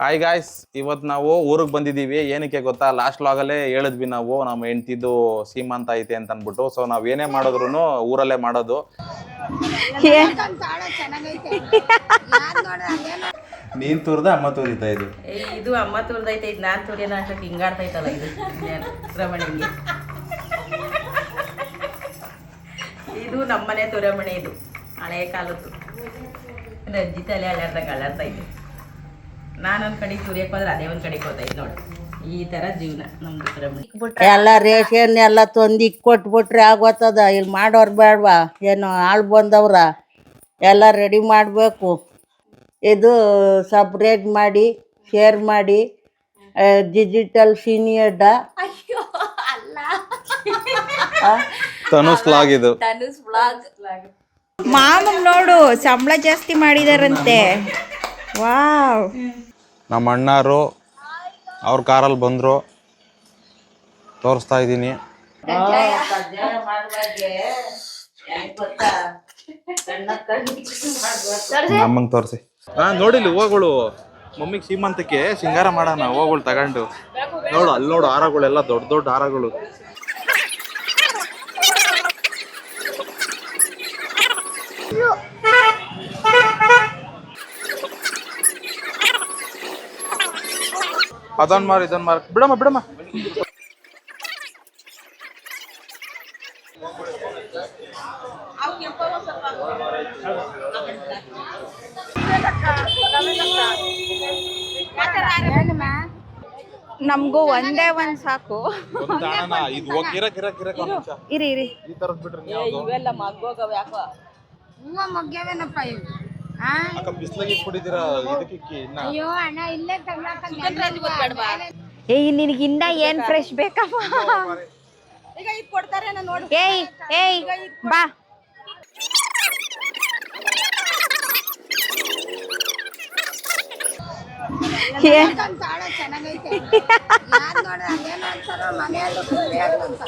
Hi guys, ಇವತ್ತು ನಾವು ಊರಿಗೆ ಬಂದಿದ್ದೀವಿ. ಏನಕ್ಕೆ ಗೊತ್ತಾ, ಲಾಸ್ಟ್ ಲಾಗಲ್ಲೇ ಹೇಳಿದ್ವಿ ನಾವು ನಮ್ಮ ಹೆಂಡ್ತಿದ್ದು ಸೀಮಂತ ಐತೆ ಅಂತ ಅಂದ್ಬಿಟ್ಟು. ಸೊ ನಾವ್ ಏನೇ ಮಾಡಿದ್ರು ಊರಲ್ಲೇ ಮಾಡೋದು. ನೀನ್ ತುರ್ದ ಅಮ್ಮ ತುರಿತಾ ಇದು ಇದು ಅಮ್ಮ ತುರ್ದೈತೆ, ಇದು ನಾನ್ ತುರಿಯೋಣ ಅಂತ ಹಿಂಗಾಡ್ತೈತಲ್ಲ ಇದು ರಮಣಿಗೆ. ಇದು ನಮ್ಮನೆ ತುರಮಣಿ, ಇದು ಹಳೆಯ ಕಾಲದ್ದು ರಜ್ಜಿ ತಲೆ ಅಲ್ಲಾಡ್ದಂಗೆ ಅಲ್ಲಾಡ್ತೈತೆ. ನಾನೊಂದ್ ಕಡೆಗೆ ತುರಿಯಕ್ಕೆ ಹೋದ್ರೆ ಅದೇ ಒಂದ್ ಕಡೆಗೆ ಹೋಗ್ತೈತೆ ನೋಡಿ. ಈ ತರ ಜೀವನ ನಮ್ದು ತುರಮಣಿ. ಎಲ್ಲ ರೇಷನ್ ಎಲ್ಲ ತಂದು ಕೊಟ್ಬಿಟ್ರೆ ಆಗೋತದ. ಇಲ್ಲಿ ಮಾಡೋರು ಬೇಡವಾ? ಏನು ಆಳು ಬಂದವ್ರ? ಎಲ್ಲ ರೆಡಿ ಮಾಡಬೇಕು. ಇದು ಸಪ್ರೇಟ್ ಮಾಡಿ ಶೇರ್ ಮಾಡಿ ಡಿಜಿಟಲ್ ಸೀನಿಯರ್ಡ ತನುಸ್ ವ್ಲಾಗ್ ಇದು. ಮಾಮಗ್ ನೋಡು, ಸಂಬಳ ಜಾಸ್ತಿ ಮಾಡಿದಾರಂತೆ. ವಾವ್. ನಮ್ಮ ಅಣ್ಣಾರು ಅವ್ರ ಕಾರಲ್ಲಿ ಬಂದ್ರು, ತೋರಿಸ್ತಾ ಇದ್ದೀನಿ. ನಮ್ಮಂಗ್ ತೋರಿಸಿ. ನೋಡಿಲ್ಲ ಹೂವುಗಳು, ಮಮ್ಮಿಗೆ ಸೀಮಂತಕ್ಕೆ ಸಿಂಗಾರ ಮಾಡೋಣ ಹೂವುಗಳು ತಗೊಂಡು. ನೋಡು ಅಲ್ಲಿ ನೋಡು, ಹಾರಗಳೆಲ್ಲ ದೊಡ್ಡ ದೊಡ್ಡ ಹಾರಗಳು. ಅದನ್ ಮಾರ್ ಇದನ್ ಮಾರ್, ಬಿಡಮ್ಮ ಬಿಡಮ್ಮ. ನಮ್ಗೂ ಒಂದೇ ಒಂದ್ ಸಾಕು. ಇರಿ ಇರಿ, ಇವೆಲ್ಲ ಮಗ್ಗೋಗವ ಯಾಕೋ ಹೂವ ಮಗ್ಗ್ಯಾವೇನಪ್ಪ ಇವು. ಬಿಸ್ಲಾಗಿ ಕುಡಿದಿರಾ ಇದಕ್ಕೆ ಅಯ್ಯೋ ಅಣ್ಣ ಇಲ್ಲೇ ಏಯ್ ನಿನಗಿನ್ನ ಏನ್ ಫ್ರೆಶ್ ಬೇಕಪ್ಪ? ಈಗ ಇದು ಕೊಡ್ತಾರೆ ನೋಡು. ಏಯ್ ಏಯ್ ಬಾ. ಚೆನ್ನಾಗೈತೆ. ನಾನ್ ನೋಡ್ದೆ ಅದೇನೋ ಅಂತಾರ ಮನೆಯಲ್ಲೂ ಕುಡಿಯೋದು ಅಂತ.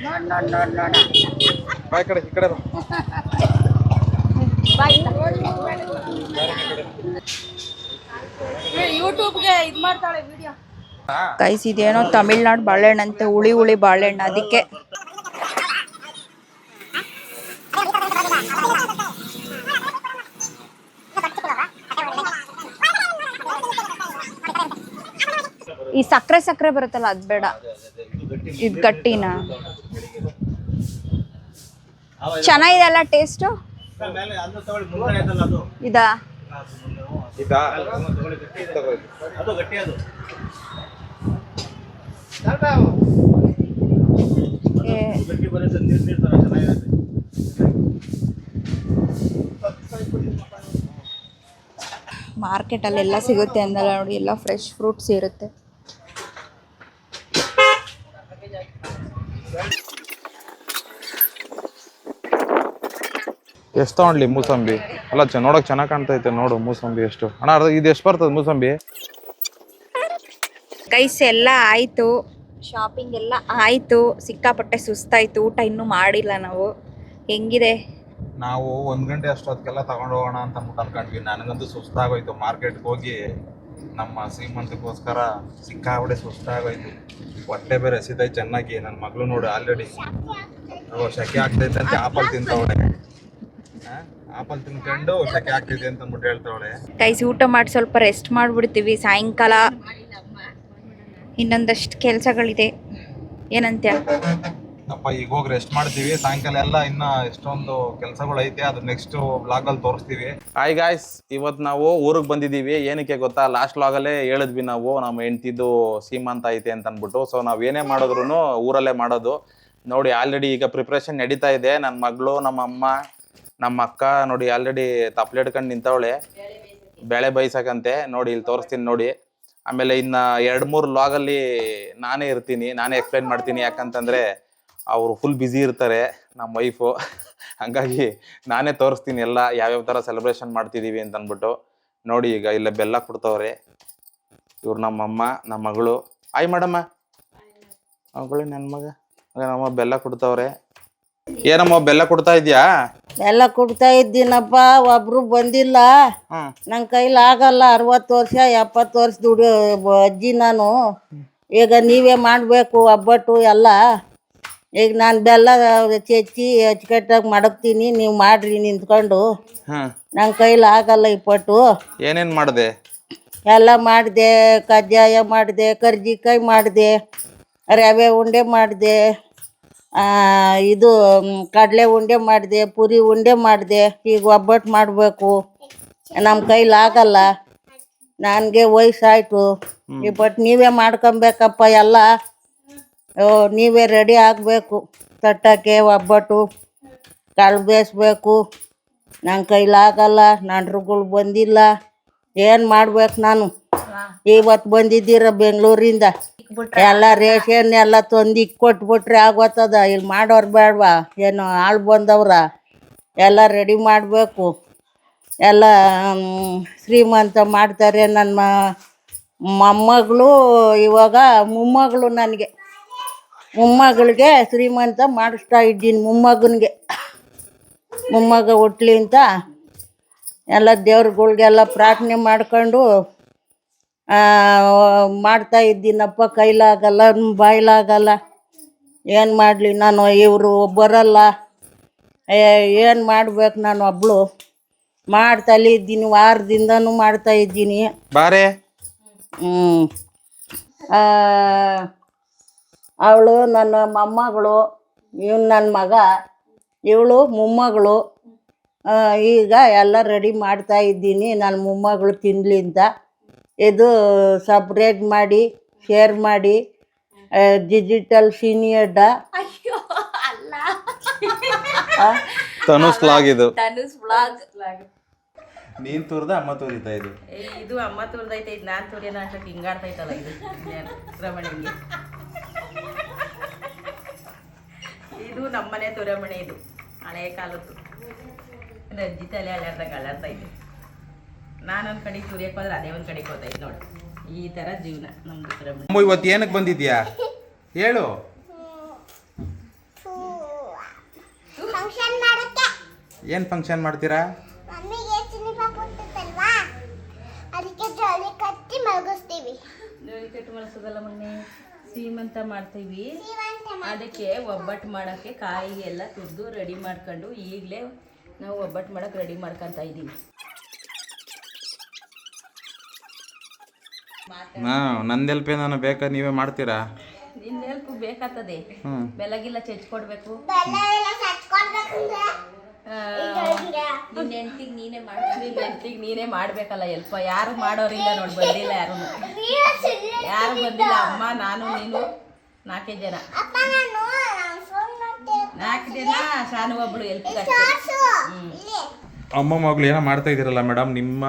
ನೋಡ್ ಈ ಕಡೆ ಈ ಕಡೆ ಯೂಟ್ಯೂಬ್ಗೆ ಇದು ಮಾಡ್ತಾಳೆ ವಿಡಿಯೋ. ಗೈಸ್, ಇದೇನೋ ತಮಿಳ್ನಾಡು ಬಾಳೆಹಣ್ಣು ಅಂತೆ, ಹುಳಿ ಹುಳಿ ಬಾಳೆಹಣ್ಣು. ಅದಕ್ಕೆ ಈ ಸಕ್ಕರೆ ಸಕ್ಕರೆ ಬರುತ್ತಲ್ಲ ಅದ್ ಬೇಡ, ಇದು ಗಟ್ಟಿನ ಚೆನ್ನಾಗಿದೆ ಅಲ್ಲ ಟೇಸ್ಟು. ಇದಾ ಮಾರ್ಕೆಟ್ ಅಲ್ಲಿ ಎಲ್ಲ ಸಿಗುತ್ತೆ ಅಂದಲ್ಲ ನೋಡಿ, ಎಲ್ಲ ಫ್ರೆಶ್ ಫ್ರೂಟ್ಸ್ ಇರುತ್ತೆ. ಎಷ್ಟು ತಗೊಂಡ್ಲಿ ಮೂಸಂಬಿ? ಅಲ್ಲ ನೋಡಕ್ ಚೆನ್ನಾಗ್ ಕಾಣ್ತೈತೆ. ನೋಡು ಮೂಸಂಬಿ ಎಷ್ಟು ಅಣ್ಣ, ಇದು ಎಷ್ಟು ಬರ್ತದೆ ಮೂಸಂಬಿ? ಗೈಸ್ ಎಲ್ಲ ಆಯ್ತು, ಶಾಪಿಂಗ್ ಎಲ್ಲ ಆಯ್ತು. ಸಿಕ್ಕಾಪಟ್ಟೆ ಸುಸ್ತಾಯ್ತು, ಊಟ ಇನ್ನೂ ಮಾಡಿಲ್ಲ ನಾವು. ಹೆಂಗಿದೆ? ನಾವು 1 ಗಂಟೆ ಅಷ್ಟೊತ್ತಿಗೆಲ್ಲ ತಗೊಂಡು ಹೋಗೋಣ ಅಂತ ಅನ್ಕೊಂಡ್ವಿ. ನನಗಂತೂ ಸುಸ್ತಾಗೋಯ್ತು. ಮಾರ್ಕೆಟ್ಗೆ ಹೋಗಿ ನಮ್ಮ ಶ್ರೀಮಂತಕ್ಕೋಸ್ಕರ ಸಿಕ್ಕಾಪಟ್ಟೆ ಸುಸ್ತಾಗೋಯ್ತು. ಹೊಟ್ಟೆ ಬೇರೆ ಹಸಿದೈತೆ ಚೆನ್ನಾಗಿ. ನನ್ನ ಮಗಳು ನೋಡಿ ಆಲ್ರೆಡಿ ಶೆಕೆ ಆಗ್ತೈತೆ ಅಂತ ಆಪಲ್ ತಿಂತವಳೆ. ಆಪಲ್ ತಿನ್ಕೊಂಡು ಶೆಕೆ ಆಗ್ತಿದೆ ಅಂತ ಅಂದ್ಬಿಟ್ಟು ಹೇಳ್ತಾವಳೆ. ಗೈಸ್, ಊಟ ಮಾಡಿ ಸ್ವಲ್ಪ ರೆಸ್ಟ್ ಮಾಡ್ಬಿಡ್ತೀವಿ. ಸಾಯಂಕಾಲ ಇನ್ನೊಂದಷ್ಟು ಕೆಲಸಗಳಿದೆ. ಏನಂತ್ಯ ಅಪ್ಪ? ಈಗ ಹೋಗಿ ರೆಸ್ಟ್ ಮಾಡ್ತೀವಿ. ಸಾಯಂಕಾಲ ಎಲ್ಲ ಇನ್ನ ಎಷ್ಟೊಂದು ಕೆಲಸಗಳು ಐತೆ, ಅದು ನೆಕ್ಸ್ಟ್ ವ್ಲಾಗ್ ಅಲ್ಲಿ ತೋರಿಸ್ತೀವಿ. ಹಾಯ್ ಗಾಯ್ಸ್, ಇವತ್ತು ನಾವು ಊರಿಗೆ ಬಂದಿದ್ದೀವಿ. ಏನಕ್ಕೆ ಗೊತ್ತಾ, ಲಾಸ್ಟ್ ಲಾಗಲ್ಲೇ ಹೇಳಿದ್ವಿ ನಾವು ನಮ್ಮ ಹೆಂಡ್ತಿದ್ದು ಸೀಮಂತ ಐತೆ ಅಂತ ಅಂದ್ಬಿಟ್ಟು. ಸೊ ನಾವ್ ಏನೇ ಮಾಡಿದ್ರು ಊರಲ್ಲೇ ಮಾಡೋದು. ನೋಡಿ ಆಲ್ರೆಡಿ ಈಗ ಪ್ರಿಪ್ರೇಷನ್ ನಡೀತಾ ಇದೆ. ನನ್ನ ಮಗಳು, ನಮ್ಮ ಅಮ್ಮ, ನಮ್ಮ ಅಕ್ಕ ನೋಡಿ ಆಲ್ರೆಡಿ ತಪ್ಪಲೆ ಹಿಡ್ಕೊಂಡು ನಿಂತವಳೆ ಬೇಳೆ ಬೈಸಕಂತೆ. ನೋಡಿ ಇಲ್ಲಿ ತೋರಿಸ್ತೀನಿ ನೋಡಿ. ಆಮೇಲೆ ಇನ್ನ 2-3 ಲಾಗಲ್ಲಿ ನಾನೇ ಇರ್ತೀನಿ, ನಾನೇ ಎಕ್ಸ್ಪ್ಲೈನ್ ಮಾಡ್ತೀನಿ. ಯಾಕಂತಂದ್ರೆ ಅವರು ಫುಲ್ ಬ್ಯುಸಿ ಇರ್ತಾರೆ ನಮ್ಮ ವೈಫು. ಹಂಗಾಗಿ ನಾನೇ ತೋರಿಸ್ತೀನಿ ಎಲ್ಲ ಯಾವ್ಯಾವ ಥರ ಸೆಲೆಬ್ರೇಷನ್ ಮಾಡ್ತಿದ್ದೀವಿ ಅಂತ ಅಂದ್ಬಿಟ್ಟು. ನೋಡಿ ಈಗ ಇಲ್ಲೇ ಬೆಲ್ಲ ಕೊಡ್ತವ್ರೆ ಇವ್ರು, ನಮ್ಮಮ್ಮ, ನಮ್ಮ ಮಗಳು. ಆಯ್ ಮಾಡಮ್ಮ, ಮಗಳು ನನ್ನ ಮಗ. ನಮ್ಮ ಬೆಲ್ಲ ಕೊಡ್ತವ್ರೆ. ಏನಮ್ಮ ಬೆಲ್ಲ ಕೊಡ್ತಾ ಇದೀಯಾ? ಎಲ್ಲ ಕುಡ್ತಾ ಇದ್ದೀನಪ್ಪ, ಒಬ್ರು ಬಂದಿಲ್ಲ. ಹ್ಮ್ ನನ್ನ ಕೈಲಿ ಆಗಲ್ಲ. 60 ವರ್ಷ 70 ವರ್ಷ ದುಡಿಯೋ ಅಜ್ಜಿ ನಾನು. ಈಗ ನೀವೇ ಮಾಡಬೇಕು ಒಬ್ಬಟ್ಟು ಎಲ್ಲ. ಈಗ ನಾನು ಬೆಲ್ಲ ಚೆಚ್ಚಿ ಅಚ್ಚುಕಟ್ಟಾಗಿ ಮಡಗ್ತೀನಿ, ನೀವು ಮಾಡ್ರಿ ನಿಂತ್ಕೊಂಡು. ಹ್ಮ್ ನನ್ನ ಕೈಲಿ ಆಗಲ್ಲ ಇಪ್ಪಟ್ಟು. ಏನೇನ್ ಮಾಡಿದೆ? ಎಲ್ಲ ಮಾಡಿದೆ, ಕಜ್ಜಾಯ ಮಾಡಿದೆ, ಕರ್ಜಿಕಾಯಿ ಮಾಡಿದೆ, ರವೆ ಉಂಡೆ ಮಾಡಿದೆ, ಇದು ಕಡಲೆ ಉಂಡೆ ಮಾಡಿದೆ, ಪುರಿ ಉಂಡೆ ಮಾಡಿದೆ. ಈಗ ಒಬ್ಬಟ್ಟು ಮಾಡಬೇಕು. ನಮ್ಮ ಕೈಲಿ ಆಗಲ್ಲ, ನನಗೆ ವಯಸ್ಸಾಯಿತು. ಬಟ್ ನೀವೇ ಮಾಡ್ಕೊಬೇಕಪ್ಪ ಎಲ್ಲ. ನೀವೇ ರೆಡಿ ಆಗಬೇಕು ತಟ್ಟಕ್ಕೆ. ಒಬ್ಬಟ್ಟು ಕಾಳು ಬೇಯಿಸ್ಬೇಕು. ನನ್ನ ಕೈಲಿ ಆಗಲ್ಲ, ನಂಟ್ರುಗಳು ಬಂದಿಲ್ಲ. ಏನು ಮಾಡ್ಬೇಕು ನಾನು? ಇವತ್ತು ಬಂದಿದ್ದೀರ ಬೆಂಗಳೂರಿಂದ. ಎಲ್ಲ ರೇಷನ್ ಎಲ್ಲ ತಂದು ಕೊಟ್ಬಿಟ್ರೆ ಆಗೋತದ. ಇಲ್ಲಿ ಮಾಡೋರು ಬೇಡವಾ? ಏನು ಆಳು ಬಂದವ್ರ? ಎಲ್ಲ ರೆಡಿ ಮಾಡಬೇಕು. ಎಲ್ಲ ಶ್ರೀಮಂತ ಮಾಡ್ತಾರೆ. ನನ್ನ ಮೊಮ್ಮಗಳು ಇವಾಗ ಮೊಮ್ಮಗಳು. ನನಗೆ ಮೊಮ್ಮಗಳಿಗೆ ಶ್ರೀಮಂತ ಮಾಡಿಸ್ತಾ ಇದ್ದೀನಿ. ಮೊಮ್ಮಗ ಹುಟ್ಲಿ ಅಂತ ಎಲ್ಲ ದೇವ್ರುಗಳ್ಗೆಲ್ಲ ಪ್ರಾರ್ಥನೆ ಮಾಡ್ಕೊಂಡು ಮಾಡ್ತಾ ಇದ್ದೀನಪ್ಪ. ಕೈಲಾಗಲ್ಲ, ಬಾಯ್ಲಾಗಲ್ಲ. ಏನು ಮಾಡಲಿ ನಾನು? ಇವರು ಬರಲ್ಲ. ಏನು ಮಾಡ್ಬೇಕು ನಾನು? ಒಬ್ಬಳು ಮಾಡ್ತಲೇ ಇದ್ದೀನಿ, ವಾರದಿಂದನೂ ಮಾಡ್ತಾ ಇದ್ದೀನಿ. ಬಾರೆ. ಅವಳು ನನ್ನ ಮೊಮ್ಮಗಳು, ಇವನು ನನ್ನ ಮಗ, ಇವಳು ಮೊಮ್ಮಗಳು. ಈಗ ಎಲ್ಲ ರೆಡಿ ಮಾಡ್ತಾ ಇದ್ದೀನಿ ನನ್ನ ಮೊಮ್ಮಗಳು ತಿನ್ನಲಿ ಅಂತ. ಇದು ಸಪ್ರೇಟ್ ಮಾಡಿ ಶೇರ್ ಮಾಡಿ ಡಿಜಿಟಲ್ ಸೀನಿಯರ್ಡ ತನುಸ್ ವ್ಲಾಗ್ ಇದು. ಧನುಷ್ ವ್ಲಾಗ್. ನೀನ್ ತೋರ್ದ ಅಮ್ಮ ತೋರಿತಾ ಇದು? ಇದು ಅಮ್ಮ ತೋರ್ದೈತೆ, ಇದು ನಾನು ತೋರಿಯೋಣ ಅಂತ ಹಿಂಗಾಡ್ತೈತಲ್ಲ ಇದು ರಮಣಿಗೆ. ಇದು ನಮ್ಮನೆ ತುರಮಣೆ. ಇದು ಹಳೆ ಕಾಲದ್ದು. ಅಜ್ಜಿ ತಲೆ ಅಲ್ಲಾಡ್ದಂಗೆ ಅಲ್ಲಾಡ್ತೈತೆ. ನಾನು ಒಂದು ಕಡೆಗೆ ತುರಿಯಕ್ಕೆ ಹೋದ್ರೆ ಅದೇ ಒಂದು ಕಡೆಗೆ ಹೋಗ್ತೈತೆ ನೋಡಿ. ಈ ಥರ ಜೀವನ ನಮ್ಮದು ತುರಮಣೆ. ಅಮ್ಮ ಇವತ್ತು ಏನಕ್ಕೆ ಬಂದಿದ್ಯಾ ಹೇಳು? ಫಂಕ್ಷನ್ ಮಾಡಕ್ಕೆ. ಏನ್ ಫಂಕ್ಷನ್ ಮಾಡ್ತೀರಾ? ಮಮ್ಮಿಗೆ ಚಿನ್ನಿ ಪಾಪ ಹುಟ್ಟುತ್ತಲ್ವಾ, ಅದಕ್ಕೆ ಜೋಳಿ ಕಟ್ಟಿ ಮಲಗಿಸ್ತೀವಿ. ಜೋಳಿ ಕಟ್ಟಿ ಮಲಗಿಸೋದಲ್ಲ ಮಗನೇ, ಸೀಮಂತ ಮಾಡ್ತೀವಿ. ಅದಕ್ಕೆ ಒಬ್ಬಟ್ಟು ಮಾಡೋಕ್ಕೆ ಕಾಯಿ ಎಲ್ಲ ತುರಿದು ರೆಡಿ ಮಾಡ್ಕೊಂಡು ಈಗಲೇ ನಾವು ಒಬ್ಬಟ್ಟು ಮಾಡೋಕ್ಕೆ ರೆಡಿ ಮಾಡ್ಕೊತಾ ಇದ್ದೀವಿ. ನಂದು ಹೆಲ್ಪ್ ಏನಾನ ಬೇಕಾ? ನೀವೇ ಮಾಡ್ತೀರಾ? ನಿನ್ನ ಹೆಲ್ಪ್ ಬೇಕಾಗ್ತದೆ. ಬೆಳಗಿಲ್ಲ ಚೆಚ್ಕೊಡ್ಬೇಕು. ನಿನ್ನ ಹೆಂಡ್ತಿಗೆ ನೀನೇ ಮಾಡ್ತೀನಿ. ನಿನ್ನ ಹೆಂಡ್ತಿಗೆ ನೀನೇ ಮಾಡಬೇಕಲ್ಲ ಹೆಲ್ಪ್. ಯಾರು ಮಾಡೋರಿಲ್ಲ ನೋಡಿ, ಬಂದಿಲ್ಲ ಯಾರು. ಯಾರು ಬಂದಿಲ್ಲ. ಅಮ್ಮ, ನಾನು, ನೀನು 4 ಜನ. 4 ಜನ, ಶಾನು ಒಬ್ಳು ಹೆಲ್ಪ್. ಅಮ್ಮ ಮಗಳು ಏನೋ ಮಾಡ್ತಾ ಇದ್ದೀರಲ್ಲ ಮೇಡಮ್, ನಿಮ್ಮ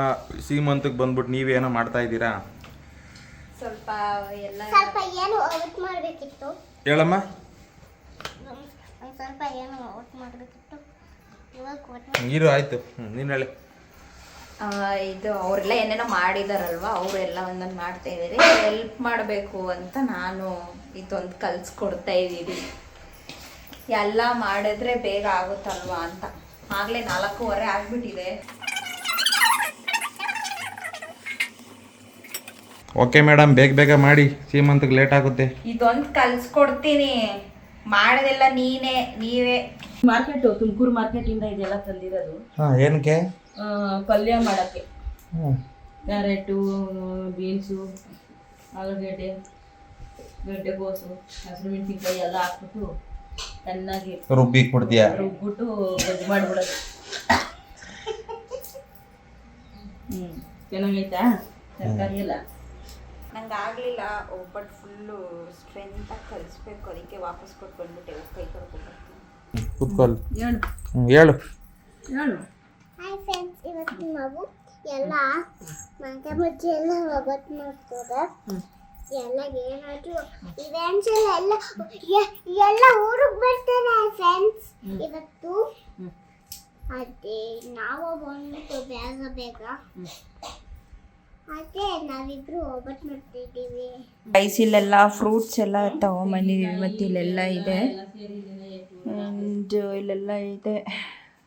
ಸೀಮಂತಕ್ಕೆ ಬಂದ್ಬಿಟ್ಟು ನೀವೇನೋ ಮಾಡ್ತಾ ಇದ್ದೀರಾ? ಸ್ವಲ್ಪ ಎಲ್ಲ ಸ್ವಲ್ಪ ಏನು ಔಟ್ ಮಾಡಬೇಕಿತ್ತು. ಹೇಳಮ್ಮ. ಸ್ವಲ್ಪ ಏನು ಔಟ್ ಮಾಡಬೇಕಿತ್ತು. ಇರು ಆಯ್ತು. ನೀನು ಹೇಳಿ. ಇದು ಅವರೆಲ್ಲ ಏನೇನೋ ಮಾಡಿದಾರಲ್ವಾ, ಅವರೆಲ್ಲ ಒಂದೊಂದು ಮಾಡ್ತಾ ಇದ್ದಾರೆ. ಹೆಲ್ಪ್ ಮಾಡಬೇಕು ಅಂತ ನಾನು ಇದೊಂದು ಕಲಿಸ್ಕೊಡ್ತಾ ಇದ್ದೀನಿ. ಎಲ್ಲ ಮಾಡಿದ್ರೆ ಬೇಗ ಆಗುತ್ತಲ್ವಾ ಅಂತ. ಆಗಲೇ 4:15 ಆಗಿಬಿಟ್ಟಿದೆ. ಓಕೆ ಮೇಡಮ್, ಬೇಗ ಮಾಡಿ, ಸೀಮಂತಕ್ಕೆ ಲೇಟ್ ಆಗುತ್ತೆ. ಇದೊಂದು ಕಲಿಸ್ಕೊಡ್ತೀನಿ. ಮಾಡೋದೆಲ್ಲ ನೀವೇ. ಮಾರ್ಕೆಟು, ತುಮಕೂರು ಮಾರ್ಕೆಟಿಂದ ಇದೆಲ್ಲ ತಂದಿರೋದು. ಏನಕ್ಕೆ? ಪಲ್ಯ ಮಾಡೋಕ್ಕೆ. ಕ್ಯಾರೆಟು, ಬೀನ್ಸು, ಆಲೂಗಡ್ಡೆ, ಗಡ್ಡೆಕೋಸು, ಹಸಿರು ಮೆಣಸಿನ್ಕಾಯಿ ಎಲ್ಲ ಹಾಕ್ಬಿಟ್ಟು ಚೆನ್ನಾಗಿ ರುಬ್ಬಿಟ್ಬಿಡ್ತೀಯ? ರುಬ್ಬಿಟ್ಟು ಗೊಜ್ಜು ಮಾಡಿಬಿಡೋದು. ಚೆನ್ನಾಗೈತಾ ತರಕಾರಿ ಎಲ್ಲ? ನಂಗೆ ಆಗಲಿಲ್ಲ ಒಬ್ಬಟ್ಟು ಫುಲ್ಲು ಸ್ಟ್ರೆಂತಾಗಿ ಕಲಿಸ್ಬೇಕು. ಅದಕ್ಕೆ ವಾಪಸ್ ಕೊಟ್ಟು ಬಂದ್ಬಿಟ್ಟೆ. ಕೈ ಕರ್ಕೊಂಡ್ಬರ್ತೀನಿ. ಕೂತ್ಕೊಳ್ಳಿ. ಹೇಳು. ಹಾಯ್ ಫ್ರೆಂಡ್ಸ್, ಇವತ್ತು ನಾವು ಎಲ್ಲ ಮಂಗ ಮುಚ್ಚಿ ಎಲ್ಲ ಒಬ್ಬಟ್ಟು ಮಾಡ್ತಾರೆ. ಎಲ್ಲ ಏನಾದರೂ ಇವೆಂಟ್ಸ್ ಎಲ್ಲ ಊರಿಗೆ ಬರ್ತಾರೆ ಫ್ರೆಂಡ್ಸ್ ಇವತ್ತು. ಅದೇ ನಾವು ಬಂದ್ಬಿಟ್ಟು ಬೇಗ ಅದೇ ನಾವಿಬ್ರು ಒಬ್ಬಟ್ಟು ಮಾಡ್ತಿದ್ದೀವಿ. ರೈಸ್ ಇಲ್ಲೆಲ್ಲ ಫ್ರೂಟ್ಸ್ ಎಲ್ಲ ತಗೊಂಬಂದಿದ್ದೀವಿ. ಮತ್ತು ಇಲ್ಲೆಲ್ಲ ಇದೆ, ಇಲ್ಲೆಲ್ಲ ಇದೆ.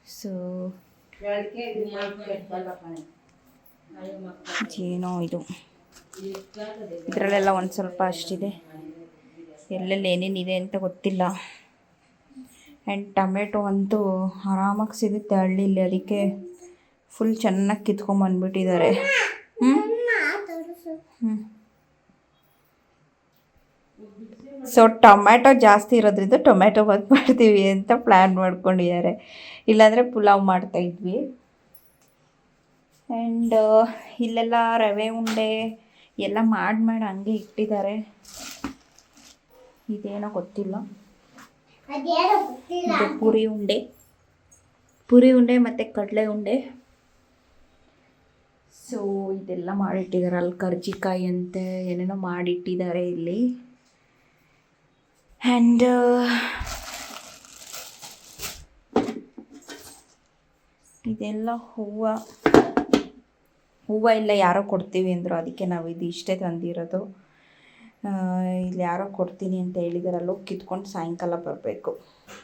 ಸೊ ಏನೋ ಇದು ಇದರಲ್ಲೆಲ್ಲ ಒಂದು ಸ್ವಲ್ಪ ಅಷ್ಟಿದೆ, ಎಲ್ಲೆಲ್ಲಿ ಏನೇನಿದೆ ಅಂತ ಗೊತ್ತಿಲ್ಲ. ಆ್ಯಂಡ್ ಟೊಮೆಟೊ ಅಂತೂ ಆರಾಮಾಗಿ ಸಿಗುತ್ತೆ ಹಳ್ಳಿಲಿ, ಅದಕ್ಕೆ ಫುಲ್ ಚೆನ್ನಾಗಿ ಕಿತ್ಕೊಂಬಂದ್ಬಿಟ್ಟಿದ್ದಾರೆ. ಸೊ ಟೊಮ್ಯಾಟೊ ಜಾಸ್ತಿ ಇರೋದ್ರಿಂದ ಟೊಮ್ಯಾಟೊ ಬಾತ್ ಮಾಡ್ತೀವಿ ಅಂತ ಪ್ಲ್ಯಾನ್ ಮಾಡ್ಕೊಂಡಿದ್ದಾರೆ, ಇಲ್ಲಾಂದರೆ ಪುಲಾವ್ ಮಾಡ್ತಾಯಿದ್ವಿ. ಆ್ಯಂಡ್ ಇಲ್ಲೆಲ್ಲ ರವೆ ಉಂಡೆ ಎಲ್ಲ ಮಾಡಿ ಹಂಗೆ ಇಟ್ಟಿದ್ದಾರೆ. ಇದೇನೋ ಗೊತ್ತಿಲ್ಲ, ಇದು ಪುರಿ ಉಂಡೆ ಮತ್ತು ಕಡಲೆ ಉಂಡೆ. ಸೊ ಇದೆಲ್ಲ ಮಾಡಿಟ್ಟಿದ್ದಾರೆ. ಅಲ್ಲಿ ಕರ್ಜಿಕಾಯಿ ಅಂತೆ ಏನೇನೋ ಮಾಡಿಟ್ಟಿದ್ದಾರೆ ಇಲ್ಲಿ. ಆ್ಯಂಡ್ ಇದೆಲ್ಲ ಹೂವು ಎಲ್ಲ ಯಾರೋ ಕೊಡ್ತೀವಿ ಅಂದರು, ಅದಕ್ಕೆ ನಾವು ಇದು ಇಷ್ಟೇ ತಂದಿರೋದು. ಇಲ್ಲಿ ಯಾರೋ ಕೊಡ್ತೀನಿ ಅಂತ ಹೇಳಿದಾರಲ್ಲೋ, ಕಿತ್ಕೊಂಡು ಸಾಯಂಕಾಲ ಬರಬೇಕು.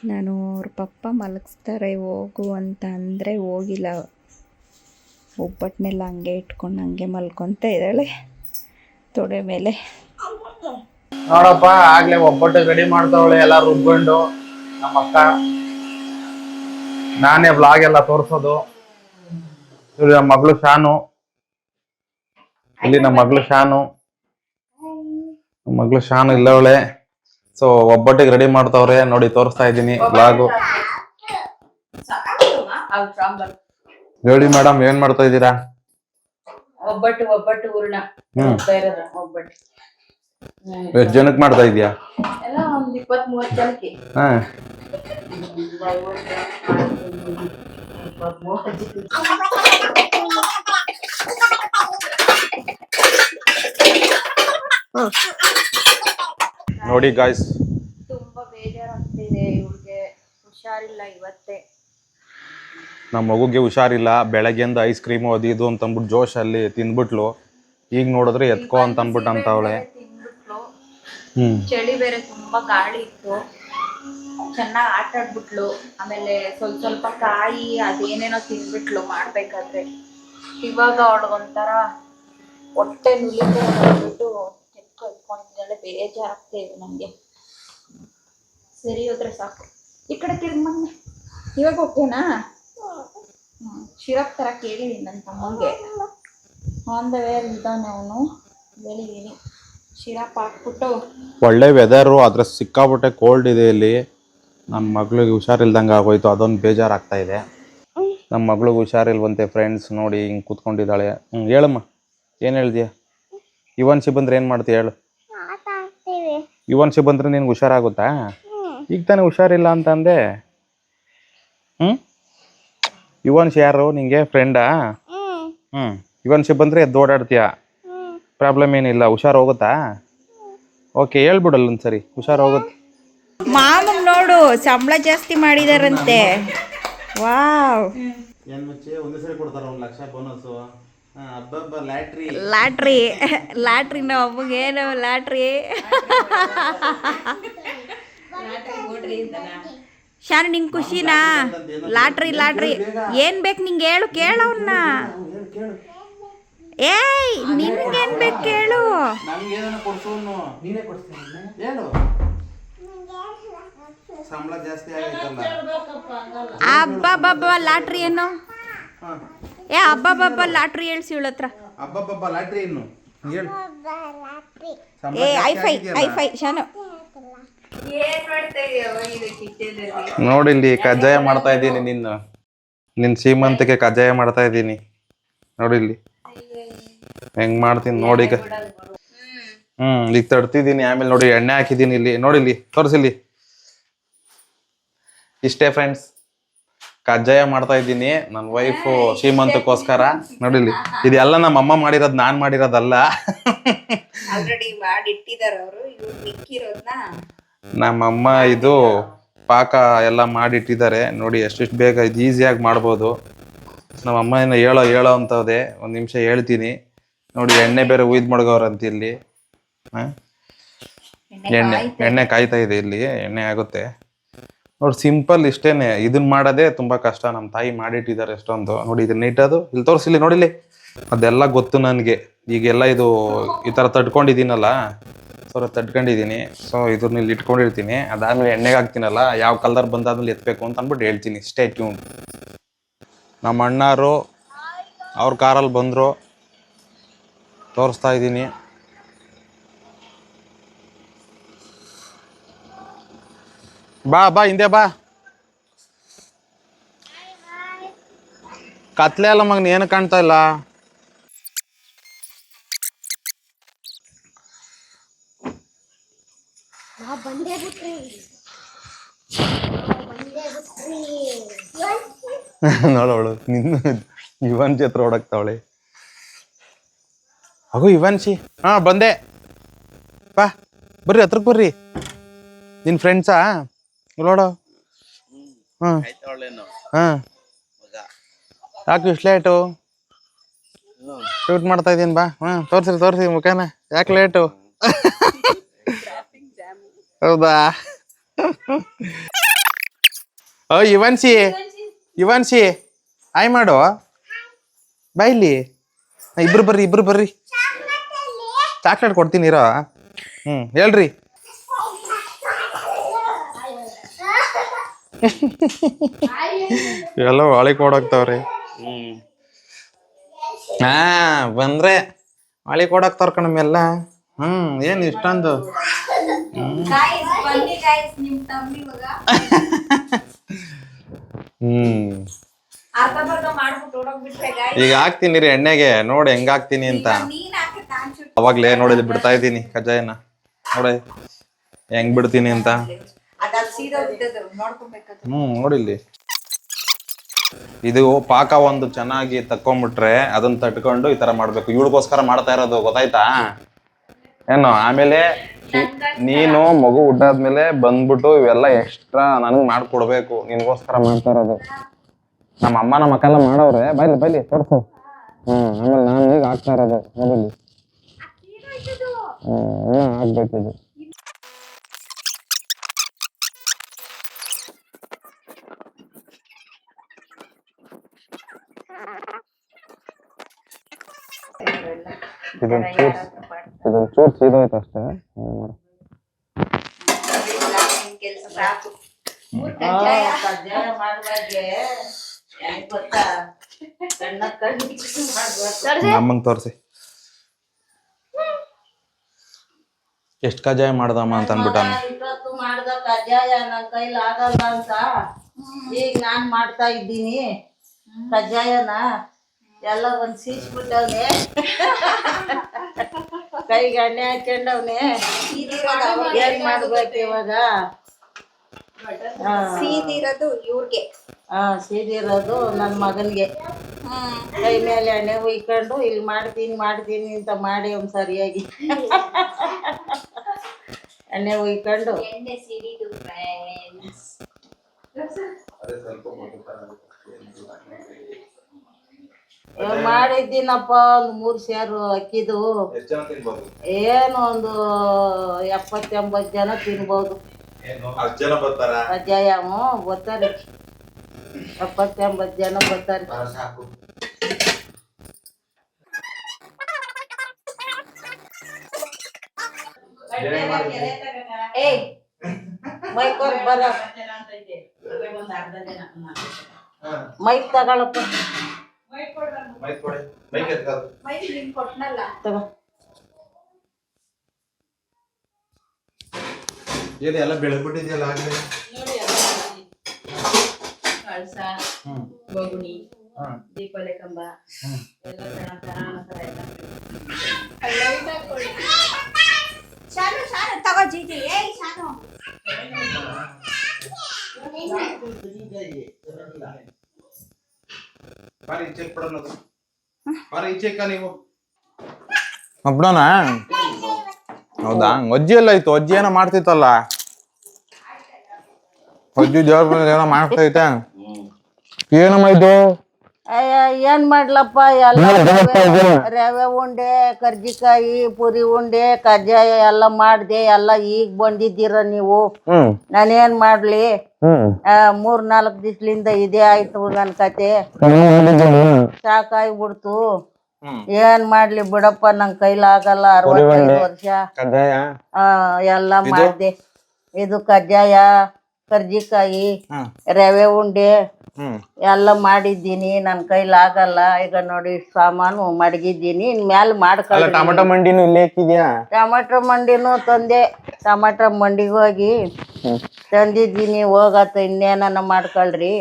ನಾನು ಅವ್ರ ಪಪ್ಪ ಮಲಗಿಸ್ತಾರೆ ಹೋಗು ಅಂತ ಅಂದರೆ ಹೋಗಿಲ್ಲ. ಒಬ್ಬಟ್ಟನ್ನೆಲ್ಲ ಹಂಗೆ ಇಟ್ಕೊಂಡು ಹಂಗೆ ಮಲ್ಕೊತ ಇದ್ದಾಳೆ ತೊಡೆ ಮೇಲೆ. ನೋಡಪ್ಪ, ಆಗ್ಲೇ ಒಬ್ಬಟ್ಟು ರೆಡಿ ಮಾಡ್ತಾವಳೆ ಎಲ್ಲ ರುಬ್ಕೊಂಡು ನಮ್ಮ ಅಕ್ಕ. ನಾನೇ ಬ್ಲಾಗ್ ಎಲ್ಲ ತೋರಿಸೋದು. ಇವ್ರು ನಮ್ಮ ಮಗಳು ಶಾನು, ಇಲ್ಲಿ ನಮ್ಮ ಮಗಳು ಶಾನು ಇಲ್ಲವಳೆ. ಸೊ ಒಬ್ಬಟ್ಟಿಗೆ ರೆಡಿ ಮಾಡ್ತಾವ್ರೆ ನೋಡಿ, ತೋರಿಸ್ತಾ ಇದ್ದೀನಿ ಬ್ಲಾಗು. ಹೇಳಿ ಮೇಡಮ್, ಏನ್ ಮಾಡ್ತಾ ಇದ್ದೀರಾ? ಒಬ್ಬಟ್ಟು ಹೂರ್ಣ ಒಬ್ಬಟ್ಟು ಎಷ್ಟು ಜನಕ್ಕೆ ಮಾಡ್ತಾ ಇದೀಯಾ? ಎಲ್ಲ ಒಂದು 20-30 ಜನಕ್ಕೆ. ನೋಡಿ ಗಾಯ್ಸ್, ತುಂಬ ಬೇಜಾರಾಗ್ತಿದೆ. ಇವ್ರಿಗೆ ಹುಷಾರಿಲ್ಲ ಇವತ್ತೇ. ನಮ್ಮ ಮಗುಗೆ ಹುಷಾರಿಲ್ಲ. ಬೆಳಗ್ಗೆಯಿಂದ ಐಸ್ ಕ್ರೀಮು ಅದು ಇದು ಅಂತ ಅಂದ್ಬಿಟ್ಟು ಜೋಶಲ್ಲಿ ತಿಂದ್ಬಿಟ್ಲು. ಈಗ ನೋಡಿದ್ರೆ ಎತ್ಕೋ ಅಂತ ಅಂದ್ಬಿಟ್ಟು ಅಂತವಳೆ. ಚಳಿ ಬೇರೆ, ತುಂಬಾ ಗಾಳಿ ಇತ್ತು, ಚೆನ್ನಾಗಿ ಆಟ ಆಡ್ಬಿಟ್ಲು. ಆಮೇಲೆ ಸ್ವಲ್ಪ ಕಾಯಿ ಅದೇನೇನೋ ತಿಂದ್ಬಿಟ್ಲು ಮಾಡ್ಬೇಕಾದ್ರೆ. ಇವಾಗ ಅವಳಿಗೊಂಥರ ಹೊಟ್ಟೆ ನುಲಿತೆ ಅಂದ್ಬಿಟ್ಟು ಎತ್ಕೊಂಡಿದ್ದಾಳೆ. ಬೇಜಾರಾಗ್ತಿದೆ ನನಗೆ. ಸರಿ ಹೋದ್ರೆ ಸಾಕು. ಈ ಕಡೆ ತಿರ್ಮಣ್ಣೆ. ಇವಾಗ ಓಕೆನಾ? ಶಿರಪ್ ಥರ ಕೇಳಿದ್ದೀನಿ ನನ್ನ ತಮ್ಮಂಗೆ. ಆನ್ ದ ವೇ ಇದ್ದಾನೆ ಅವನು, ಹೇಳಿದ್ದೀನಿ ಶಿರಪ್ ಹಾಕ್ಬಿಟ್ಟು. ಒಳ್ಳೆ ವೆದರು, ಆದ್ರೆ ಸಿಕ್ಕಾಬಿಟ್ಟೆ ಕೋಲ್ಡ್ ಇದೆ ಇಲ್ಲಿ. ನಮ್ಮ ಮಗಳಿಗೆ ಹುಷಾರಿಲ್ದಂಗೆ ಆಗೋಯ್ತು, ಅದೊಂದು ಬೇಜಾರಾಗ್ತಾ ಇದೆ. ನಮ್ಮ ಮಗಳಿಗೆ ಹುಷಾರಿಲ್ವಂತೆ ಫ್ರೆಂಡ್ಸ್. ನೋಡಿ ಹಿಂಗೆ ಕೂತ್ಕೊಂಡಿದ್ದಾಳೆ. ಹೇಳಮ್ಮ, ಏನು ಹೇಳ್ತೀಯ? ಇವನ್ಸಿ ಬಂದ್ರೆ ಏನು ಮಾಡ್ತೀಯ ಹೇಳು? ಇವನ್ಸಿ ಬಂದ್ರೆ ನಿನ್ಗೆ ಹುಷಾರಾಗುತ್ತಾ? ಈಗ ತಾನೇ ಹುಷಾರಿಲ್ಲ ಅಂತ ಅಂದೆ. ಇವನ್ಸಿ ಯಾರು ನಿಂಗೆ? ಫ್ರೆಂಡಾ? ಇವನ್ಸಿ ಬಂದ್ರೆ ಎದ್ದು ಓಡಾಡ್ತೀಯ, ಪ್ರಾಬ್ಲಮ್ ಏನಿಲ್ಲ, ಹುಷಾರು ಹೋಗುತ್ತಾ? ಓಕೆ, ಹೇಳ್ಬಿಡಲ್ಲ ಒಂದ್ಸರಿ, ಹುಷಾರು ಹೋಗುತ್ತೆ. ಮಾಮಗ್ ನೋಡು, ಸಂಬಳ ಜಾಸ್ತಿ ಮಾಡಿದಾರಂತೆ. ವಾವ್, ಏನ್ ಮುಚ್ಚೆ ಒಂದೇ ಸರಿ ಕೊಡ್ತಾರ 1 ಲಕ್ಷ ಬೋನಸ್. ಹಬ್ಬ ಲಾಟ್ರಿನ ಒಬ್ಬಗೇನು ಲಾಟ್ರಿ. ಶಾನು ನಿಂಗೆ ಖುಷಿನಾ? ಲಾಟ್ರಿ ಏನ್ ಬೇಕು ನಿಂಗೆ? ಹೇಳು, ಕೇಳವನ್ನ. ಏಯ್, ನಿನ್ಗೇನ್ ಬೇಕು ಕೇಳು. ಸಂಬಳ ಜಾಸ್ತಿ ಆಗೈತಲ್ಲ. ಅಬ್ಬಬ್ಬಬ್ಬ ಲಾಟ್ರಿ ಏನು? ಅಬ್ಬಬ್ಬಬ್ಬ ಲಾಟ್ರಿ ಹೇಳ್ಸಿ ಇವಳ ಹತ್ರ. ಅಬ್ಬಬ್ಬಬ್ಬ ಲಾಟ್ರಿ ಏನು ಹೇಳು? ಐಫೈ ಶಾನು. ನೋಡಿಲ್ಲಿ ಕಜ್ಜಾಯ ಮಾಡ್ತಾ ಇದ್ದೀನಿ. ನಿನ್ನ ಸೀಮಂತಕ್ಕೆ ಕಜ್ಜಾಯ ಮಾಡ್ತಾ ಇದ್ದೀನಿ. ನೋಡಿಲ್ಲಿ ಹೆಂಗ್ ಮಾಡ್ತೀನಿ ನೋಡಿ. ಈಗ ಈಗ ತಡ್ತಿದ್ದೀನಿ. ಆಮೇಲೆ ನೋಡಿ ಎಣ್ಣೆ ಹಾಕಿದ್ದೀನಿ ಇಲ್ಲಿ. ನೋಡಿಲ್ಲಿ ತೋರಿಸಿಲ್ಲಿ. ಇಷ್ಟೇ ಫ್ರೆಂಡ್ಸ್, ಕಜ್ಜಾಯ ಮಾಡ್ತಾ ಇದ್ದೀನಿ ನನ್ನ ವೈಫು ಶ್ರೀಮಂತಕ್ಕೋಸ್ಕರ. ನೋಡಿಲ್ಲಿ, ಇದೆಲ್ಲ ನಮ್ಮ ಅಮ್ಮ ಮಾಡಿರೋದು, ನಾನು ಮಾಡಿರೋದಲ್ಲ. ಆಲ್ರೆಡಿ ಮಾಡಿ ಇಟ್ಟಿದ್ದಾರೆ ಅವರು. ಇವ್ರು ಮಿಕ್ಕಿರೋದನ್ನ ನಮ್ಮಮ್ಮ ಇದು ಪಾಕ ಎಲ್ಲ ಮಾಡಿಟ್ಟಿದ್ದಾರೆ. ನೋಡಿ ಎಷ್ಟೆಷ್ಟು ಬೇಗ ಇದು ಈಸಿಯಾಗಿ ಮಾಡ್ಬೋದು. ನಮ್ಮಮ್ಮ ಏನು ಹೇಳೋ ಅಂತವ್ದೆ. ಒಂದು ನಿಮಿಷ ಹೇಳ್ತೀನಿ ನೋಡಿ. ಎಣ್ಣೆ ಬೇರೆ ಉಯ್ದು ಮಡ್ಗವ್ರಂತ ಇಲ್ಲಿ. ಎಣ್ಣೆ ಕಾಯ್ತಾ ಇದೆ ಇಲ್ಲಿ. ಎಣ್ಣೆ ಆಗುತ್ತೆ. ನೋಡಿ ಸಿಂಪಲ್ ಇಷ್ಟೇನೆ. ಇದನ್ನ ಮಾಡೋದೇ ತುಂಬಾ ಕಷ್ಟ. ನಮ್ಮ ತಾಯಿ ಮಾಡಿಟ್ಟಿದ್ದಾರೆ ಎಷ್ಟೊಂದು. ನೋಡಿ ಇದನ್ನ ಇಟ್ಟದು ಇಲ್ಲಿ ತೋರಿಸಿಲಿ ನೋಡಿಲಿ, ಅದೆಲ್ಲ ಗೊತ್ತು ನನಗೆ. ಈಗೆಲ್ಲ ಇದು ಈ ಥರ ತಟ್ಕೊಂಡಿದ್ದೀನಲ್ಲ, ತಟ್ಕೊಂಡಿದ್ದೀನಿ. ಸೊ ಇದನ್ನ ಇಲ್ಲಿ ಇಟ್ಕೊಂಡಿರ್ತೀನಿ. ಅದಾದ್ಮೇಲೆ ಎಣ್ಣೆಗೆ ಹಾಕ್ತೀನಲ್ಲ, ಯಾವ ಕಲರ್ ಬಂದಾದ್ಮೇಲೆ ಎತ್ತಬೇಕು ಅಂತ ಅಂದ್ಬಿಟ್ಟು ಹೇಳ್ತೀನಿ. Stay tune. ನಮ್ಮ ಅಣ್ಣಾರು ಅವ್ರ ಕಾರಲ್ಲಿ ಬಂದರು, ತೋರಿಸ್ತಾ ಇದ್ದೀನಿ. ಬಾ ಬಾ ಹಿಂದೆ ಬಾ. ಕತ್ಲೆ ಅಲ್ಲ ಮಗನ, ಏನು ಕಾಣ್ತಾ ಇಲ್ಲ. ನೋಡವಳು ನಿನ್ನ ಇವಾನ್ಸಿ ಹತ್ರ ಓಡಾಕ್ತಾವಳೆ. ಅಗೋ ಇವಾನ್ಸಿ. ಹಾ ಬಂದೆ, ಬಾ ಬರ್ರಿ ಹತ್ರಕ್ಕೆ ಬರ್ರಿ. ನಿನ್ ಫ್ರೆಂಡ್ಸಾ ನೋಡು. ಹಾ ಹಾ ಯಾಕೆ ಇಷ್ಟು ಲೇಟು? ಶೂಟ್ ಮಾಡ್ತಾ ಇದ್ದೀನಿ ಬಾ. ಹಾ ತೋರ್ಸಿ ಮುಖಾನ. ಯಾಕೆ ಲೇಟು? ಹೌದಾ? ಓ ಇವಾನ್ಸಿ ಆಯ್ ಮಾಡು ಬಾ ಇಲ್ಲಿ. ಇಬ್ರು ಬರ್ರಿ. ಚಾಕ್ಲೇಟ್ ಕೊಡ್ತೀನಿ ಇರೋ. ಹೇಳ್ರಿ. ಎಲ್ಲ ಹೊಳಿ ಕೊಡಾಕ್ತಾವ್ರಿ. ಹಾ ಬಂದ್ರೆ ಹೊಳಿ ಕೊಡಾಕ್ತಾವ್ರ ಕಣಮ್ಮೆಲ್ಲ. ಏನ್ ಇಷ್ಟೊಂದು. ಈಗ ಹಾಕ್ತೀನಿ ರೀ ಎಣ್ಣೆಗೆ. ನೋಡಿ ಹೆಂಗ ಹಾಕ್ತೀನಿ ಅಂತ. ಅವಾಗ್ಲೇ ನೋಡಿದ್ ಬಿಡ್ತಾ ಇದ್ದೀನಿ ಕಜ್ಜಾಯನ. ನೋಡಿ ಹೆಂಗ್ ಬಿಡ್ತೀನಿ ಅಂತ. ನೋಡಿಲ್ಲಿ. ಇದು ಪಾಕ ಒಂದು ಚೆನ್ನಾಗಿ ತಕ್ಕೊಂಡ್ಬಿಟ್ರೆ ಅದನ್ನ ತಟ್ಕೊಂಡು ಈ ತರ ಮಾಡ್ಬೇಕು. ಇವಳಿಗೋಸ್ಕರ ಮಾಡ್ತಾ ಇರೋದು, ಗೊತ್ತಾಯ್ತಾ ಏನು? ಆಮೇಲೆ ನೀನು ಮಗು ಹುಟ್ಟಾದ್ಮೇಲೆ ಬಂದ್ಬಿಟ್ಟು ಇವೆಲ್ಲ ಎಕ್ಸ್ಟ್ರಾ ನನಗ್ ಮಾಡ್ಕೊಡ್ಬೇಕು. ನಿನ್ಗೋಸ್ಕರ ಮಾಡ್ತಾ ಇರೋದು. ನಮ್ಮ ಅಮ್ಮ ನಮ್ಮ ಅಕ್ಕ ಎಲ್ಲ ಮಾಡವ್ರೆ. ಬೈಲಿ ತೋರ್ಸು. ಆಮೇಲೆ ನಾನು ಈಗ ಆಗ್ತಾ ಇರೋದು ಮೊದಲು. ಆಗ್ಬೇಕಿದು. ಇದೊಂದು ಚೂರು ಸೀದೋಯ್ತು ಅಷ್ಟೇ. ಅಮ್ಮಂಗ್ ತೋರಿಸಿ ಎಷ್ಟು ಕಜ್ಜಾಯ ಮಾಡ್ದಮ್ಮ ಅಂತ ಅನ್ಬಿಟ್ಟ. ಮಾಡ್ದ ಕಜ್ಜಾಯ ನನ್ನ ಕೈಲಿ ಆಗಲ್ಲ ಅಂತ ಈಗ ನಾನ್ ಮಾಡ್ತಾ ಇದ್ದೀನಿ ಕಜ್ಜಾಯನ. ಎಲ್ಲ ಒಂದ್ ಸೀಸ್ಬಿಟ್ಟವ್ನೆ, ಕೈಗೆ ಎಣ್ಣೆ ಹಾಕೊಂಡವ್ನೆ. ಏನ್ ಮಾಡ್ಬೇಕು ಇವಾಗ? ಸೀದಿರೋದು ಇವ್ರಿಗೆ, ಸೀದಿರೋದು ನನ್ನ ಮಗನ್ಗೆ. ಕೈ ಮೇಲೆ ಎಣ್ಣೆ ಉಯ್ಕೊಂಡು ಇಲ್ಲಿ ಮಾಡ್ತೀನಿ ಅಂತ ಮಾಡಿ ಒಂದ್ ಸರಿಯಾಗಿ ಎಣ್ಣೆ ಉಯ್ಕೊಂಡು ಎಣ್ಣೆ ಸಿಡಿದು ಮಾಡಿದ್ದೀನಪ್ಪ. ಒಂದು 3 ಸೇರು ಅಕ್ಕಿದು ಏನು ಒಂದು 70-80 ಜನ ತಿನ್ಬೋದು. ಕಜ್ಜಾಯ ಬರ್ತಾರೆ, 70-80 ಜನ ಬರ್ತಾರೆ. ಮೈಕ್ ಬರ ಮೈಕ್ ತಗೊಳಪ್ಪ. ತಗೋ. ಎಲ್ಲ ಬೆಳೆದ್ಬಿಟ್ಟಿದೆಯಲ್ಲ ಆಗ್ಲೇ. ಕಳಸ, ಬಗುಣಿ, ದೀಪಾವಳಿ ಕಂಬ ಎಲ್ಲ ತಗೋ ಜೀಜಿ. ಶಾನು ಹಬ್ಬನಾ? ಹೌದಾ? ಅಜ್ಜಿ ಎಲ್ಲ ಇತ್ತು. ಅಜ್ಜಿ ಏನೋ ಮಾಡ್ತಿತ್ತಲ್ಲ. ಅಜ್ಜಿ ದೇವ್ರ ಏನೋ ಮಾಡ್ತಾ ಐತೆ. ಏನಮ್ಮ ಇದು? ಅಯ್ಯ ಏನ್ ಮಾಡ್ಲಪ್ಪ ಎಲ್ಲ ರವೆ ಉಂಡೆ ಕರ್ಜಿಕಾಯಿ ಪುರಿ ಉಂಡೆ ಕಜ್ಜಾಯ ಎಲ್ಲ ಮಾಡ್ದೆ ಎಲ್ಲ ಈಗ ಬಂದಿದ್ದೀರ ನೀವು ನಾನೇನ್ ಮಾಡ್ಲಿ 3-4 ದಿವ್ಸಲಿಂದ ಇದೇ ಆಯ್ತು ನನ್ ಕತೆ ಸಾಕಾಗ್ಬಿಡ್ತು ಏನ್ ಮಾಡ್ಲಿ ಬಿಡಪ್ಪ ನಂಗ್ ಕೈಲಾಗಲ್ಲ 65 ವರ್ಷ ಎಲ್ಲ ಮಾಡ್ದೆ ಇದು ಕಜ್ಜಾಯ ಕರ್ಜಿಕಾಯಿ ರವೆ ಉಂಡೆ ಎಲ್ಲ ಮಾಡಿದ್ದೀನಿ ನನ್ ಕೈಲಾಗಲ್ಲ ಈಗ ನೋಡಿ ಸಾಮಾನು ಮಡಗಿದ್ದೀನಿ ಇನ್ ಮ್ಯಾಲ ಮಾಡ್ಕೊಳ್ಳಿ ಟೊಮೆಟೊ ಮಂಡಿನೂ ಇಲ್ಲೇ ಹಾಕಿದ್ಯಾ ಟಮಾಟೊ ಮಂಡಿನೂ ತಂದೆ ಟಮಾಟೊ ಮಂಡಿಗೆ ಹೋಗಿ ತಂದಿದ್ದೀನಿ ಹೋಗತ್ತ ಇನ್ನೇನ ಮಾಡ್ಕೊಳ್ರಿ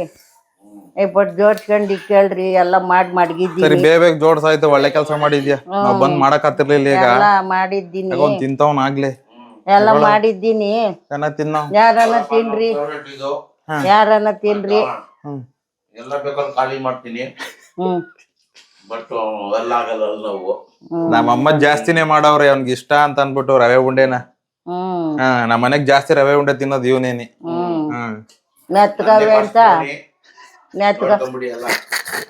ಬಟ್ ಜೋಡ್ಸ್ಕೊಂಡ್ ಕೇಳ್ರಿ ಎಲ್ಲ ಮಡಗಿದ್ದೀನಿ ಸರಿ ಬೇಗ ಜೋಡ್ಸಾಯ್ತು ಒಳ್ಳೆ ಕೆಲಸ ಮಾಡಿದ್ಯಾ ನಾವ್ ಬಂದ್ ಮಾಡಕ್ ಹತ್ತಿರ್ಲಿಲ್ಲ ಈಗ ಎಲ್ಲ ಮಾಡಿದ್ದೀನಿ ತಿಂತವನ್ ಆಗ್ಲಿ ಎಲ್ಲ ಮಾಡಿದ್ದೀನಿ ತಿನ್ನೋ ಯಾರನ್ನ ತಿನ್ರಿ ಯಾರನ್ನ ತಿನ್ರಿ ಎಲ್ಲ ಬೇಕಾದ್ರೆ ಖಾಲಿ ಮಾಡ್ತೀನಿ ಹ್ಮ್ ಬಟ್ ಅವೆಲ್ಲ ಆಗಲ್ಲ ನಾವು ನಮ್ಮಮ್ಮ ಜಾಸ್ತಿನೇ ಮಾಡವ್ರೆ ಅವ್ನಿಗೆ ಇಷ್ಟ ಅಂತ ಅನ್ಬಿಟ್ಟು ರವೆ ಉಂಡೆನ ಹ್ಮ್ ನಮ್ಮ ಮನೆಗ್ ಜಾಸ್ತಿ ರವೆ ಉಂಡೆ ತಿನ್ನೋದು ಇವನೇನಿ ಮೆತ್ಗವೆ ಅಂತ ಮೆತ್ಗ ತಂಬಿಡಿ ಎಲ್ಲ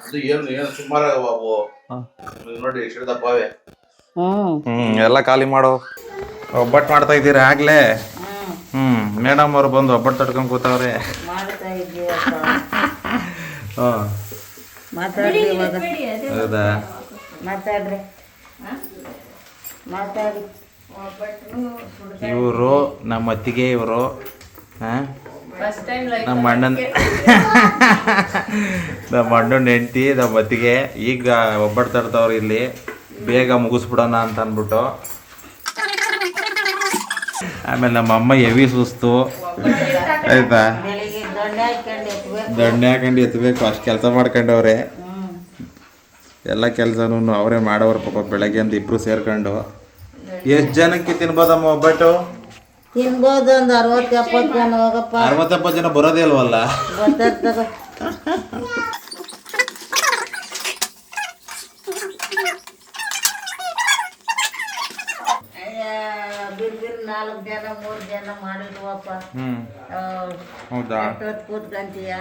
ಅದು ಏನು ಸುಮಾರು ಅವು ನೋಡಿ ಹಿಡಿದಪ್ಪವೆ ಎಲ್ಲ ಖಾಲಿ ಮಾಡೋ ಒಬ್ಬಟ್ಟು ಮಾಡ್ತಾ ಇದ್ದೀರಾ ಆಗ್ಲೇ ಮೇಡಮ್ ಅವ್ರು ಬಂದು ಒಬ್ಬಟ್ಟು ತಡ್ಕೊಂಡ್ ಕೂತವ್ರೆ ಮಾಡ್ತಾ ಇದ್ದೀವಪ್ಪ ಹ್ಮ್ ಮಾತಾಡ್ರಿ ಇವಾಗ ಹೌದಾ ಮಾತಾಡ್ರಿ ಮಾತಾಡಿ ಇವರು ನಮ್ಮ ಅತ್ತಿಗೆ ಇವರು ನಮ್ಮ ಅಣ್ಣನ ನಮ್ಮ ಅಣ್ಣನ ಹೆಂಡತಿ ನಮ್ಮ ಅತ್ತಿಗೆ ಈಗ ಒಬ್ಬಟ್ಟು ತರ್ತಾವ್ರು ಇಲ್ಲಿ ಬೇಗ ಮುಗಿಸ್ಬಿಡೋಣ ಅಂತ ಅಂದ್ಬಿಟ್ಟು ಆಮೇಲೆ ನಮ್ಮ ಅಮ್ಮ ಹೆವಿ ಸುಸ್ತು ಆಯ್ತಾ ಬೆಳಿಗ್ಗೆ ದೊಣ್ಣೆ ಹಾಕೊಂಡು ಎತ್ಬೇಕು ದಣ್ಣೆ ಹಾಕೊಂಡು ಎತ್ತಬೇಕು ಅಷ್ಟು ಕೆಲಸ ಮಾಡ್ಕೊಂಡವ್ರೆ ಎಲ್ಲ ಕೆಲಸನೂ ಅವರೇ ಮಾಡೋರು ಪಾಪ ಬೆಳಗ್ಗೆ ಅಂತ ಇಬ್ರು ಸೇರ್ಕೊಂಡು ಎಷ್ಟು ಜನಕ್ಕೆ ತಿನ್ಬೋದಮ್ಮ ಒಬ್ಬಟ್ಟು ತಿನ್ಬೋದು ಒಂದು 60-70 ಜನ ಹೋಗಪ್ಪ 60-70 ಜನ ಬರೋದೇ ಅಲ್ವಲ್ಲ ಗೊತ್ತಾಗ್ತದ ಬಿರ್ಬಿರ್ 4 ಜನ 3 ಜನ ಮಾಡಿದ್ವಪ್ಪ ಹೌದಾ ಎಷ್ಟೊತ್ತು ಕೂತ್ಕಂತೀಯ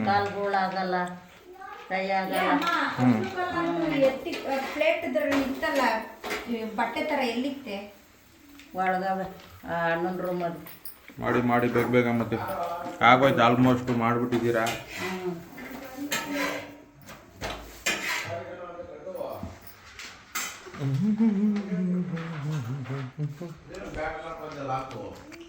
ಕಾಲ್ಗಳಾಗಲ್ಲ ಕೈ ಆಗಲ್ಲ ಪ್ಲೇಟ್ ಇತ್ತಲ್ಲ ಬಟ್ಟೆ ತರ ಎಲ್ಲಿತ್ತೆ ಒಳಗವೆ ಅಣ್ಣನ ರೂಮಲ್ಲಿ ಮಾಡಿ ಮಾಡಿ ಬೇಗ ಬೇಗ ಮತ್ತೆ ಆಗೋಯ್ತು ಆಲ್ಮೋಸ್ಟ್ ಮಾಡಿಬಿಟ್ಟಿದ್ದೀರಾ